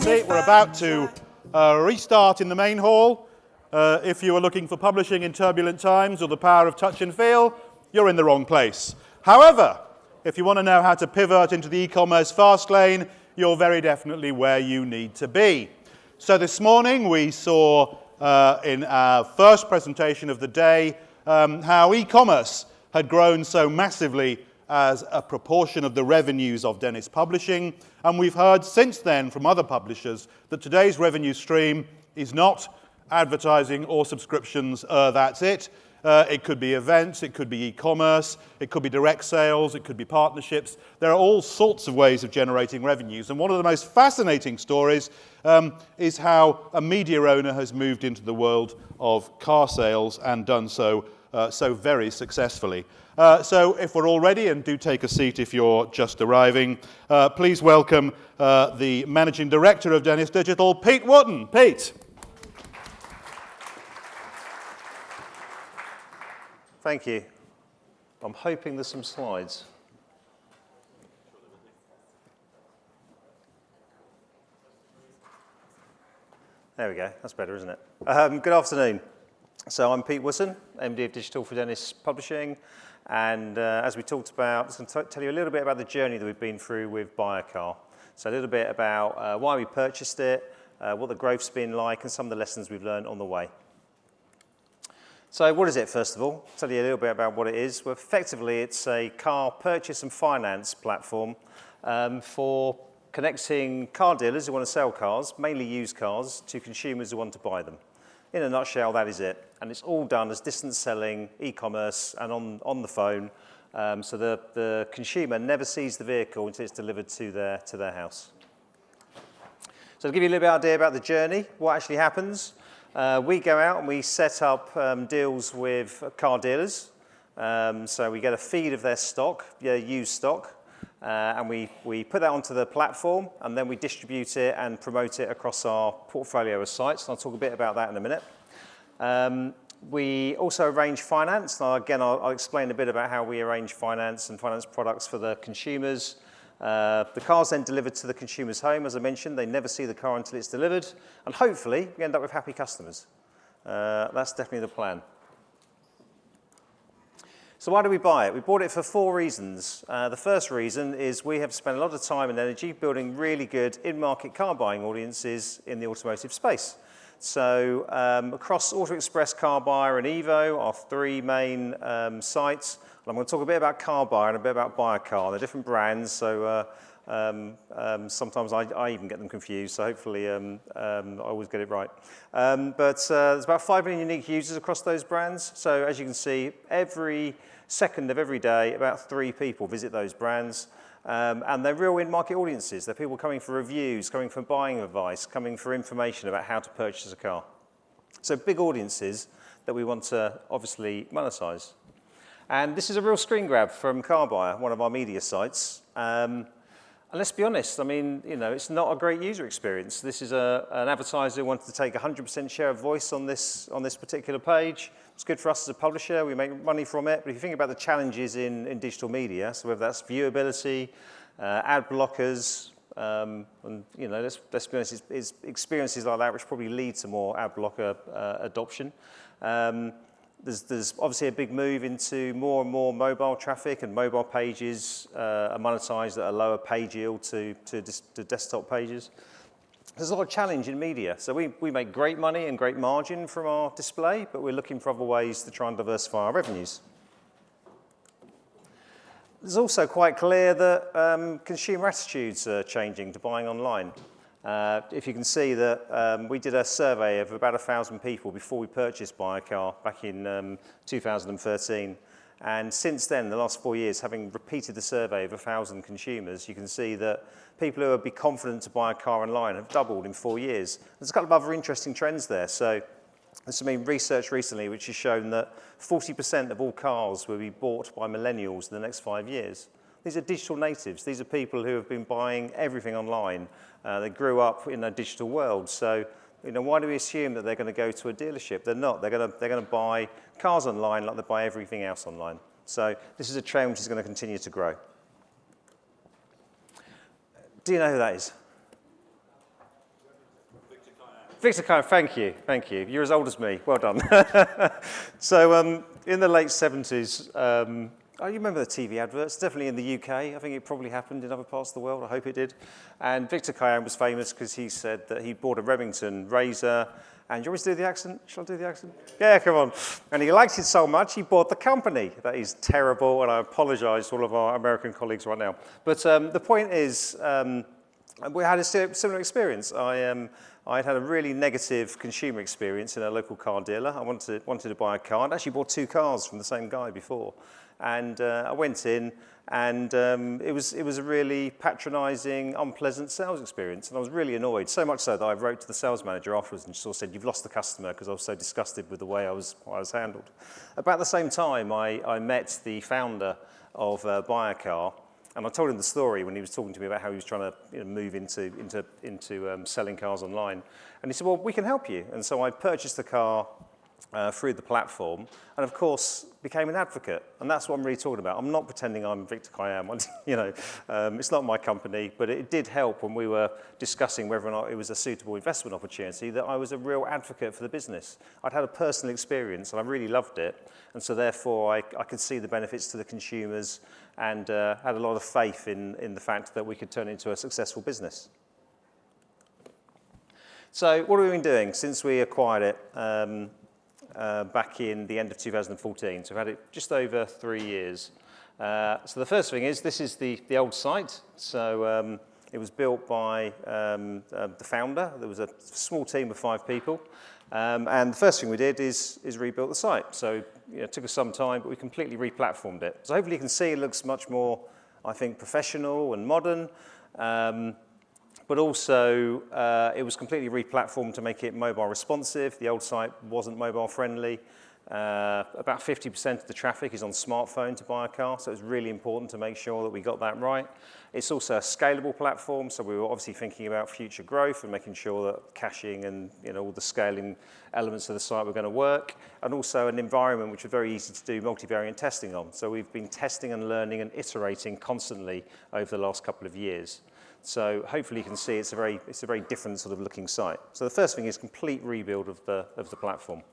seat. We're about to restart in the main hall. If you are looking for publishing in turbulent times or the power of touch and feel, you're in the wrong place. However, if you want to know how to pivot into the e-commerce fast lane, you're very definitely where you need to be. So this morning we saw in our first presentation of the day how e-commerce had grown so massively as a proportion of the revenues of Dennis Publishing, and we've heard since then from other publishers that today's revenue stream is not advertising or subscriptions, that's it. It could be events, it could be e-commerce, it could be direct sales, it could be partnerships. There are all sorts of ways of generating revenues, and one of the most fascinating stories is how a media owner has moved into the world of car sales and done so so very successfully. So if we're all ready, and do take a seat if you're just arriving, please welcome the Managing Director of Dennis Digital, Pete Wootton. Pete. Thank you. I'm hoping there's some slides. There we go. That's better, isn't it? Good afternoon. So I'm Pete Wootton, MD of Digital for Dennis Publishing. And as we talked about, I'm going to tell you a little bit about the journey that we've been through with Buy a Car. So a little bit about why we purchased it, what the growth's been like, and some of the lessons we've learned on the way. So what is it, first of all? I'll tell you a little bit about what it is. Well, effectively, it's a car purchase and finance platform for connecting car dealers who want to sell cars, mainly used cars, to consumers who want to buy them. In a nutshell, that is it. And it's all done as distance selling, e-commerce, and on the phone. So the consumer never sees the vehicle until it's delivered to their house. So to give you a little bit of idea about the journey, what actually happens, we go out and we set up deals with car dealers. So we get a feed of their stock, used stock, and we put that onto the platform, and then we distribute it and promote it across our portfolio of sites. And I'll talk a bit about that in a minute. We also arrange finance. Now, again, I'll explain a bit about how we arrange finance and finance products for the consumers. The car's then delivered to the consumer's home. As I mentioned, they never see the car until it's delivered. And hopefully, we end up with happy customers. That's definitely the plan. So why do we buy it? We bought it for 4 reasons. The first reason is we have spent a lot of time and energy building really good in-market car buying audiences in the automotive space. So across Auto Express, Car Buyer, and Evo, our 3 main sites. And I'm going to talk a bit about Car Buyer and a bit about Buy a Car. They're different brands, so sometimes I even get them confused, so hopefully I always get it right. But there's about 5 million unique users across those brands. So as you can see, every second of every day, about 3 people visit those brands. And they're real in-market audiences. They're people coming for reviews, coming for buying advice, coming for information about how to purchase a car. So big audiences that we want to obviously monetize. And this is a real screen grab from Car Buyer, one of our media sites. And let's be honest, I mean, you know, it's not a great user experience. This is an advertiser who wanted to take 100% share of voice on this particular page. It's good for us as a publisher. We make money from it. But if you think about the challenges in digital media, so whether that's viewability, ad blockers, and you know, let's be honest, it's experiences like that which probably lead to more ad blocker adoption. There's obviously a big move into more and more mobile traffic, and mobile pages are monetized at a lower page yield to desktop pages. There's a lot of challenge in media. So we make great money and great margin from our display, but we're looking for other ways to try and diversify our revenues. It's also quite clear that consumer attitudes are changing to buying online. If you can see that we did a survey of about 1,000 people before we purchased Buy a Car back in 2013. And since then, the last 4 years, having repeated the survey of 1,000 consumers, you can see that people who would be confident to buy a car online have doubled in 4 years. There's a couple of other interesting trends there. So there's been research recently which has shown that 40% of all cars will be bought by millennials in the next 5 years. These are digital natives. These are people who have been buying everything online. They grew up in a digital world. So, you know, why do we assume that they're going to go to a dealership? They're not. They're going to buy cars online like they buy everything else online. So this is a trend which is going to continue to grow. Do you know who that is? Victor Kyle, thank you. You're as old as me. Well done. So in the late 70s, you remember the TV adverts? Definitely in the UK. I think it probably happened in other parts of the world. I hope it did. And Victor Kiam was famous because he said that he bought a Remington razor. And do you want me to do the accent? Shall I do the accent? Yeah, come on. And he liked it so much, he bought the company. That is terrible, and I apologise to all of our American colleagues right now. But the point is, we had a similar experience. I had a really negative consumer experience in a local car dealer. I wanted to buy a car. I'd actually bought 2 cars from the same guy before. And I went in, and it was a really patronising, unpleasant sales experience. And I was really annoyed, so much so that I wrote to the sales manager afterwards and sort of said, "You've lost the customer," because I was so disgusted with the way I was handled. About the same time, I met the founder of Buy a Car. And I told him the story when he was talking to me about how he was trying to move into selling cars online. And he said, "Well, we can help you." And so I purchased the car through the platform, and of course became an advocate. And that's what I'm really talking about. I'm not pretending I'm Victor Kiam. It's not my company, but it did help when we were discussing whether or not it was a suitable investment opportunity that I was a real advocate for the business. I'd had a personal experience, and I really loved it. And so therefore, I could see the benefits to the consumers and had a lot of faith in the fact that we could turn it into a successful business. So what have we been doing since we acquired it back in the end of 2014? So we've had it just over 3 years. So the first thing is, this is the old site. So it was built by the founder. There was a small team of 5 people. And the first thing we did is rebuild the site. So it took us some time, but we completely re-platformed it. So hopefully you can see it looks much more, I think, professional and modern. But also, it was completely re-platformed to make it mobile responsive. The old site wasn't mobile friendly. About 50% of the traffic is on smartphone to buy a car, so it's really important to make sure that we got that right. It's also a scalable platform, so we were obviously thinking about future growth and making sure that caching and all the scaling elements of the site were going to work, and also an environment which was very easy to do multivariate testing on. So we've been testing and learning and iterating constantly over the last couple of years. So hopefully you can see it's a very different sort of looking site. So the first thing is complete rebuild of the platform.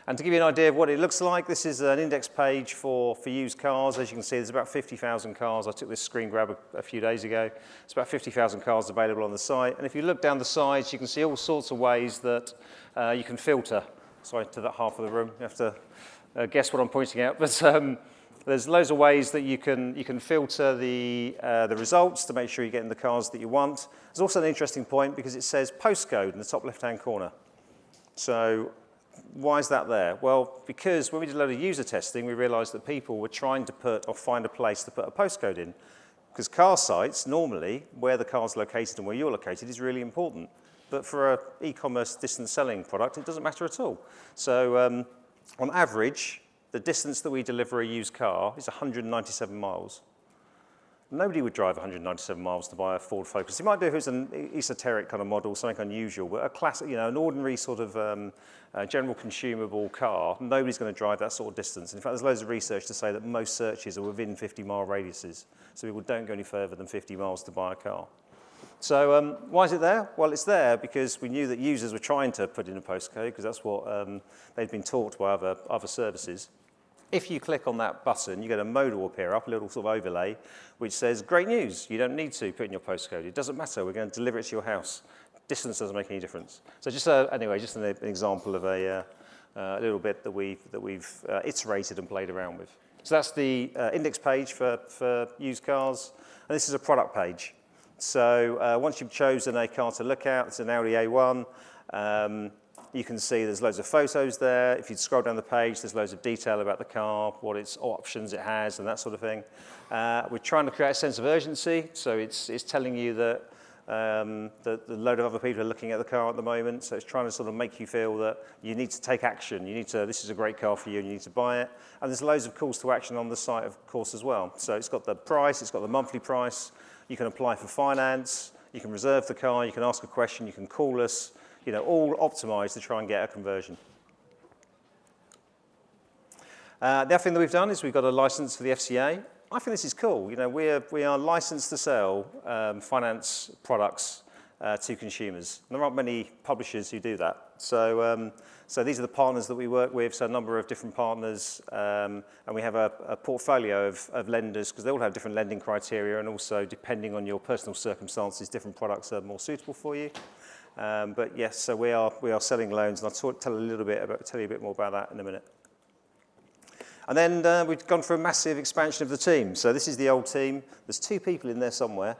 And to give you an idea of what it looks like, this is an index page for used cars. As you can see, there's about 50,000 cars. I took this screen grab a few days ago. It's about 50,000 cars available on the site. And if you look down the sides, you can see all sorts of ways that you can filter. Sorry, to that half of the room. You have to guess what I'm pointing at. But there's loads of ways that you can filter the results to make sure you're getting the cars that you want. There's also an interesting point because it says postcode in the top left-hand corner. So why is that there? Well, because when we did a load of user testing, we realized that people were trying to put or find a place to put a postcode in. Because car sites, normally, where the car's located and where you're located is really important. But for an e-commerce distance selling product, it doesn't matter at all. So on average, the distance that we deliver a used car is 197 miles. Nobody would drive 197 miles to buy a Ford Focus. You might do if it was an esoteric kind of model, something unusual, but a classic, an ordinary sort of general consumable car, nobody's going to drive that sort of distance. In fact, there's loads of research to say that most searches are within 50-mile radiuses, so people don't go any further than 50 miles to buy a car. So why is it there? Well, it's there because we knew that users were trying to put in a postcode, because that's what they'd been taught by other services. If you click on that button, you get a modal appear up, a little sort of overlay, which says, "Great news, you don't need to put in your postcode. It doesn't matter, we're going to deliver it to your house. Distance doesn't make any difference." So just anyway, just an example of a little bit that we've iterated and played around with. So that's the index page for used cars, and this is a product page. So once you've chosen a car to look at, it's an Audi A1. You can see there's loads of photos there. If you scroll down the page, there's loads of detail about the car, what its options it has, and that sort of thing. We're trying to create a sense of urgency, so it's telling you that the load of other people are looking at the car at the moment, so it's trying to sort of make you feel that you need to take action. This is a great car for you, and you need to buy it. And there's loads of calls to action on the site, of course, as well. So it's got the price, it's got the monthly price. You can apply for finance, you can reserve the car, you can ask a question, you can call us. All optimized to try and get a conversion. The other thing that we've done is we've got a license for the FCA. I think this is cool. We are licensed to sell finance products to consumers. And there aren't many publishers who do that. So, so these are the partners that we work with, so a number of different partners, and we have a portfolio of lenders, because they all have different lending criteria, and also, depending on your personal circumstances, different products are more suitable for you. But yes, so we are selling loans, and I'll tell you a bit more about that in a minute. And then we've gone for a massive expansion of the team. So this is the old team. There's 2 people in there somewhere.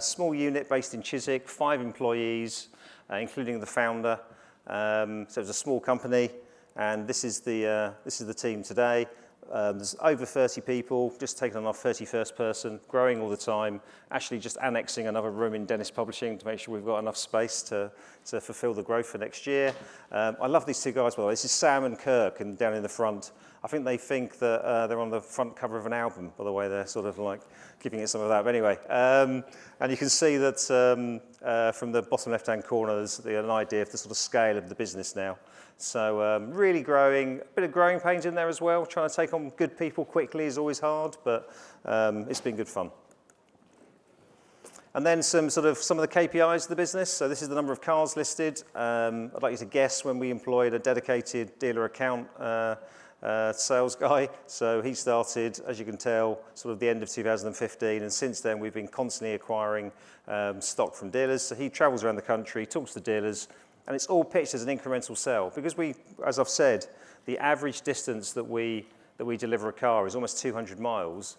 Small unit based in Chiswick, 5 employees, including the founder. So it was a small company, and this is the team today. There's over 30 people, just taken on our 31st person, growing all the time, actually just annexing another room in Dennis Publishing to make sure we've got enough space to fulfill the growth for next year. I love these 2 guys, by the way. This is Sam and Kirk, and down in the front. I think they think that they're on the front cover of an album, by the way. They're sort of like giving it some of that. But anyway, and you can see that from the bottom left-hand corner, there's an idea of the sort of scale of the business now. So really growing, a bit of growing pains in there as well. Trying to take on good people quickly is always hard, but it's been good fun. And then some of the KPIs of the business. So this is the number of cars listed. I'd like you to guess when we employed a dedicated dealer account sales guy. So he started, as you can tell, sort of the end of 2015, and since then we've been constantly acquiring stock from dealers. So he travels around the country, talks to dealers, and it's all pitched as an incremental sale, because we, as I've said, the average distance that we deliver a car is almost 200 miles.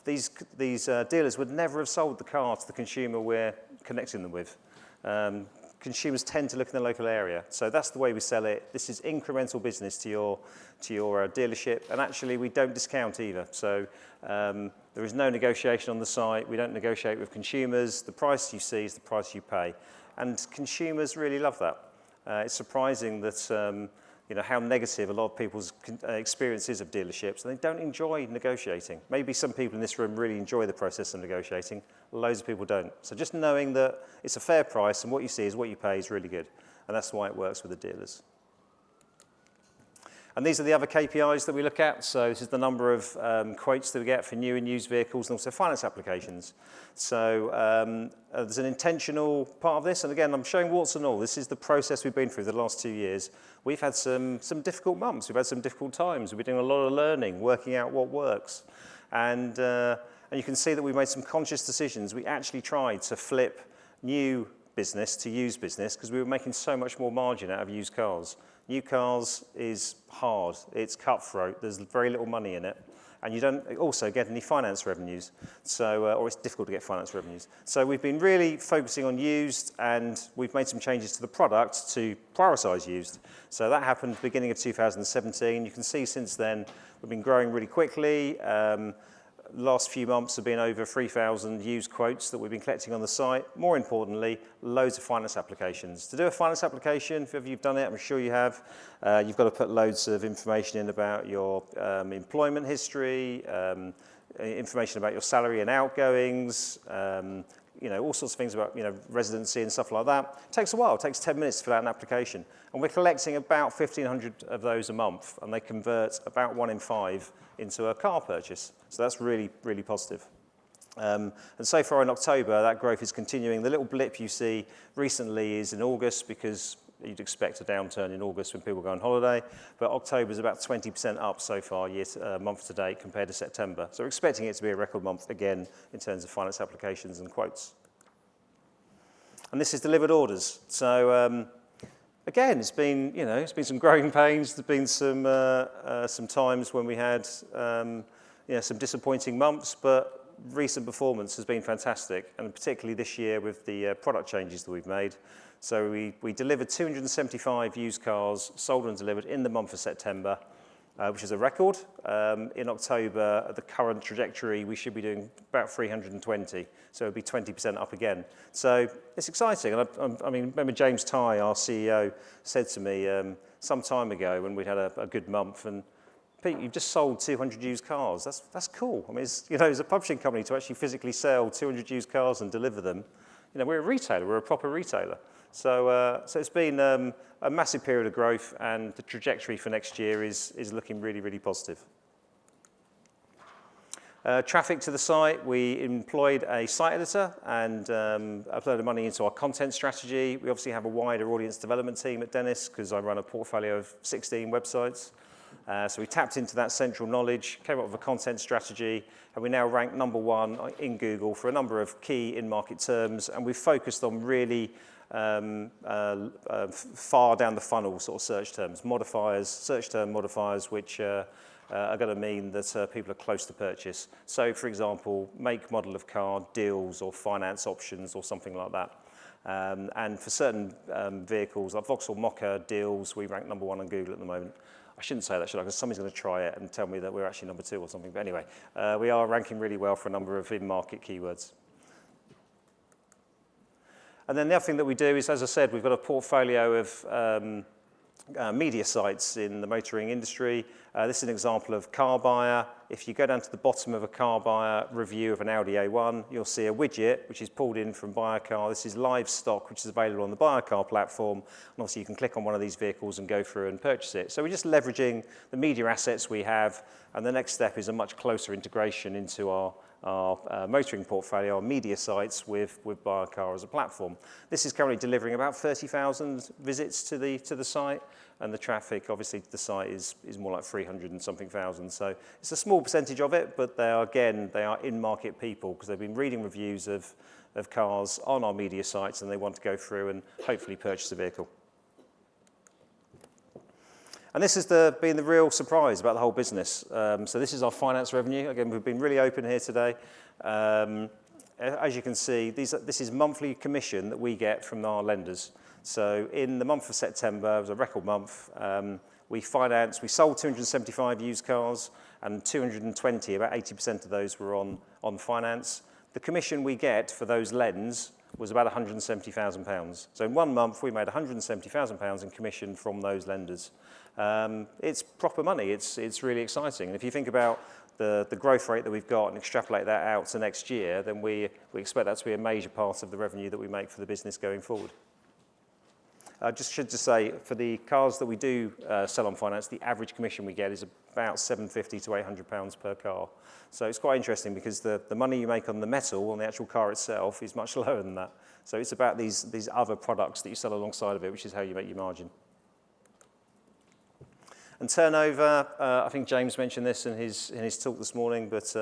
These dealers would never have sold the car to the consumer we're connecting them with. Consumers tend to look in the local area, so that's the way we sell it. This is incremental business to your dealership, and actually we don't discount either. So there is no negotiation on the site. We don't negotiate with consumers. The price you see is the price you pay. And consumers really love that. It's surprising that how negative a lot of people's experience is of dealerships, and they don't enjoy negotiating. Maybe some people in this room really enjoy the process of negotiating. Loads of people don't. So just knowing that it's a fair price and what you see is what you pay is really good, and that's why it works with the dealers. And these are the other KPIs that we look at. So this is the number of quotes that we get for new and used vehicles, and also finance applications. So there's an intentional part of this. And again, I'm showing warts and all. This is the process we've been through the last 2 years. We've had some difficult months. We've had some difficult times. We've been doing a lot of learning, working out what works. And you can see that we made some conscious decisions. We actually tried to flip new business to used business because we were making so much more margin out of used cars. New cars is hard, it's cutthroat, there's very little money in it, and you don't also get any finance revenues, so, or it's difficult to get finance revenues. So we've been really focusing on used, and we've made some changes to the product to prioritise used. So that happened at the beginning of 2017. You can see since then we've been growing really quickly. Last few months have been over 3,000 used quotes that we've been collecting on the site. More importantly, loads of finance applications. To do a finance application, if ever you've done it, I'm sure you have, you've got to put loads of information in about your employment history, information about your salary and outgoings, all sorts of things about residency and stuff like that. It takes a while. It takes 10 minutes to fill out an application. And we're collecting about 1,500 of those a month, and they convert about 1 in 5 into a car purchase. So that's really, really positive. And so far in October, that growth is continuing. The little blip you see recently is in August, because you'd expect a downturn in August when people go on holiday. But October is about 20% up so far, month to date, compared to September. So we're expecting it to be a record month again in terms of finance applications and quotes. And this is delivered orders. So again, it's been some growing pains. There's been some times when we had some disappointing months, but recent performance has been fantastic, and particularly this year with the product changes that we've made. So we delivered 275 used cars, sold and delivered in the month of September, which is a record. In October, at the current trajectory, we should be doing about 320, so it'll be 20% up again. So it's exciting. And I mean, remember James Tye, our CEO, said to me some time ago when we had a good month, and Pete, you've just sold 200 used cars. That's cool. I mean, as a publishing company, to actually physically sell 200 used cars and deliver them, we're a retailer. We're a proper retailer. So it's been a massive period of growth, and the trajectory for next year is looking really, really positive. Traffic to the site, we employed a site editor and uploaded money into our content strategy. We obviously have a wider audience development team at Dennis because I run a portfolio of 16 websites. So we tapped into that central knowledge, came up with a content strategy, and we now rank #1 in Google for a number of key in-market terms, and we've focused on really far down the funnel sort of search terms, modifiers, search term modifiers, which are going to mean that people are close to purchase. So, for example, make, model of car, deals, or finance options, or something like that. And for certain vehicles, like Vauxhall Mocha deals, we rank #1 on Google at the moment. I shouldn't say that, should I? Because somebody's going to try it and tell me that we're actually #2 or something. But anyway, we are ranking really well for a number of in-market keywords. And then the other thing that we do is, as I said, we've got a portfolio of media sites in the motoring industry. This is an example of Car Buyer. If you go down to the bottom of a Car Buyer review of an Audi A1, you'll see a widget which is pulled in from Buy a Car. This is live stock, which is available on the Buy a Car platform. And obviously, you can click on one of these vehicles and go through and purchase it. So we're just leveraging the media assets we have. And the next step is a much closer integration into our motoring portfolio, our media sites with Buy a Car as a platform. This is currently delivering about 30,000 visits to the site, and the traffic, obviously, to the site is more like 300 and something thousand. So it's a small percentage of it, but they are in-market people because they've been reading reviews of cars on our media sites, and they want to go through and hopefully purchase a vehicle. And this has been the real surprise about the whole business. So this is our finance revenue. Again, we've been really open here today. As you can see, this is monthly commission that we get from our lenders. So in the month of September, it was a record month, we sold 275 used cars, and 220, about 80% of those were on finance. The commission we get for those lends was about £170,000. So in 1 month, we made £170,000 in commission from those lenders. It's proper money. It's really exciting. And if you think about the growth rate that we've got and extrapolate that out to next year, then we expect that to be a major part of the revenue that we make for the business going forward. Should say, for the cars that we do sell on finance, the average commission we get is about £750 to £800 per car. So it's quite interesting because the money you make on the metal, on the actual car itself, is much lower than that. So it's about these other products that you sell alongside of it, which is how you make your margin. And turnover, I think James mentioned this in his talk this morning, but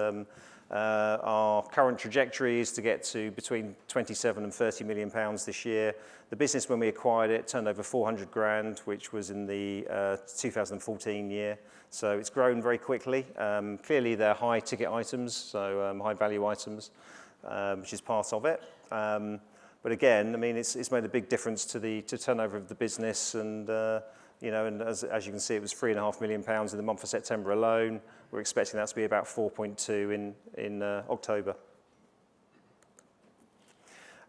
our current trajectory is to get to between 27 and 30 million pounds this year. The business, when we acquired it, turned over 400 grand, which was in the 2014 year. So it's grown very quickly. Clearly, they're high ticket items, so high value items, which is part of it. But again, I mean, it's made a big difference to turnover of the business, and and as you can see, it was £3.5 million in the month of September alone. We're expecting that to be about 4.2 in October.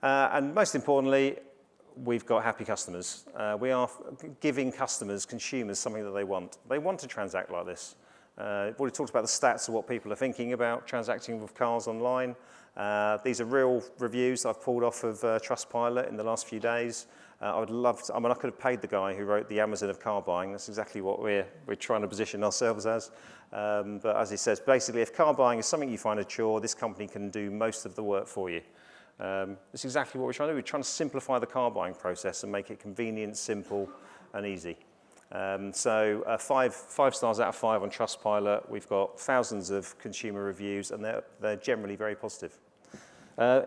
And most importantly, we've got happy customers. We are giving consumers, something that they want. They want to transact like this. We've already talked about the stats of what people are thinking about transacting with cars online. These are real reviews that I've pulled off of Trustpilot in the last few days. I would love to, I could have paid the guy who wrote the Amazon of car buying. That's exactly what we're trying to position ourselves as. But as he says, basically, if car buying is something you find a chore, this company can do most of the work for you. That's exactly what we're trying to do. We're trying to simplify the car buying process and make it convenient, simple, and easy. So 5 stars out of 5 on Trustpilot. We've got thousands of consumer reviews, and they're generally very positive.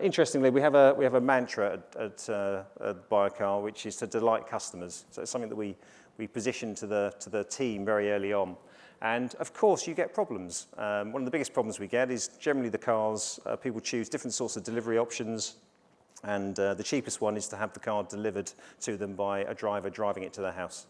Interestingly, we have a mantra at Buy a Car, which is to delight customers. So it's something that we position to the team very early on. And of course, you get problems. One of the biggest problems we get is generally the cars. People choose different sorts of delivery options, and the cheapest one is to have the car delivered to them by a driver driving it to their house.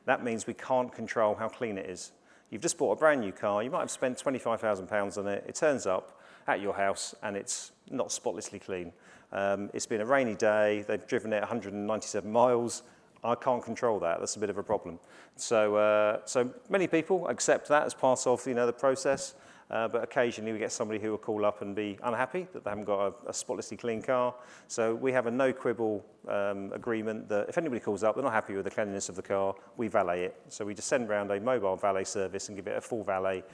That means we can't control how clean it is. You've just bought a brand new car. You might have spent £25,000 on it. It turns up at your house, and it's not spotlessly clean. It's been a rainy day. They've driven it 197 miles. I can't control that. That's a bit of a problem. So many people accept that as part of the process. But occasionally we get somebody who will call up and be unhappy that they haven't got a spotlessly clean car. So we have a no quibble agreement that if anybody calls up, they're not happy with the cleanliness of the car, we valet it. So we just send around a mobile valet service and give it a full valet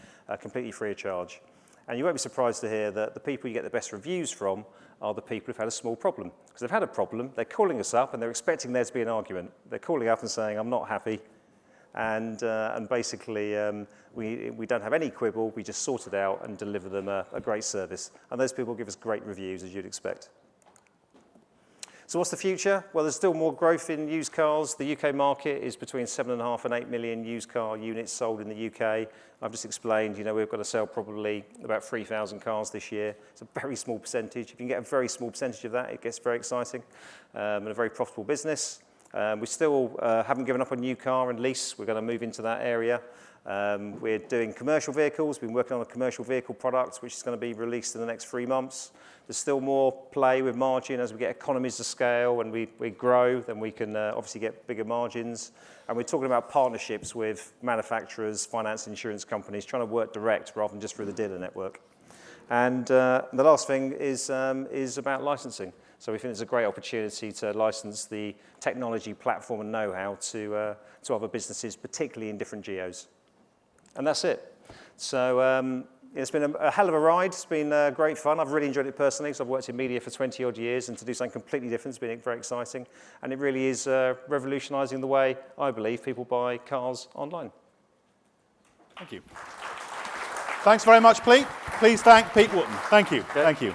completely free of charge. And you won't be surprised to hear that the people you get the best reviews from are the people who've had a small problem. Because they've had a problem, they're calling us up and they're expecting there to be an argument. They're calling up and saying, I'm not happy. And basically, we don't have any quibble, we just sort it out and deliver them a great service. And those people give us great reviews, as you'd expect. So what's the future? Well, there's still more growth in used cars. The UK market is between 7.5 and 8 million used car units sold in the UK. I've just explained, you know, we've got to sell probably about 3,000 cars this year. It's a very small percentage. If you can get a very small percentage of that, it gets very exciting and a very profitable business. We still haven't given up on new car and lease. We're going to move into that area. We're doing commercial vehicles. We've been working on a commercial vehicle product, which is going to be released in the next 3 months. There's still more play with margin as we get economies of scale and we grow, then we can obviously get bigger margins. And we're talking about partnerships with manufacturers, finance, insurance companies, trying to work direct rather than just through the dealer network. And the last thing is about licensing. So we think it's a great opportunity to license the technology platform and know-how to other businesses, particularly in different geos. And that's it. So it's been a hell of a ride. It's been great fun. I've really enjoyed it personally because I've worked in media for 20 odd years, and to do something completely different has been very exciting. And it really is revolutionising the way, I believe, people buy cars online. Thank you. Thanks very much, Pete. Please thank Pete Wootton. Thank you. Okay. Thank you.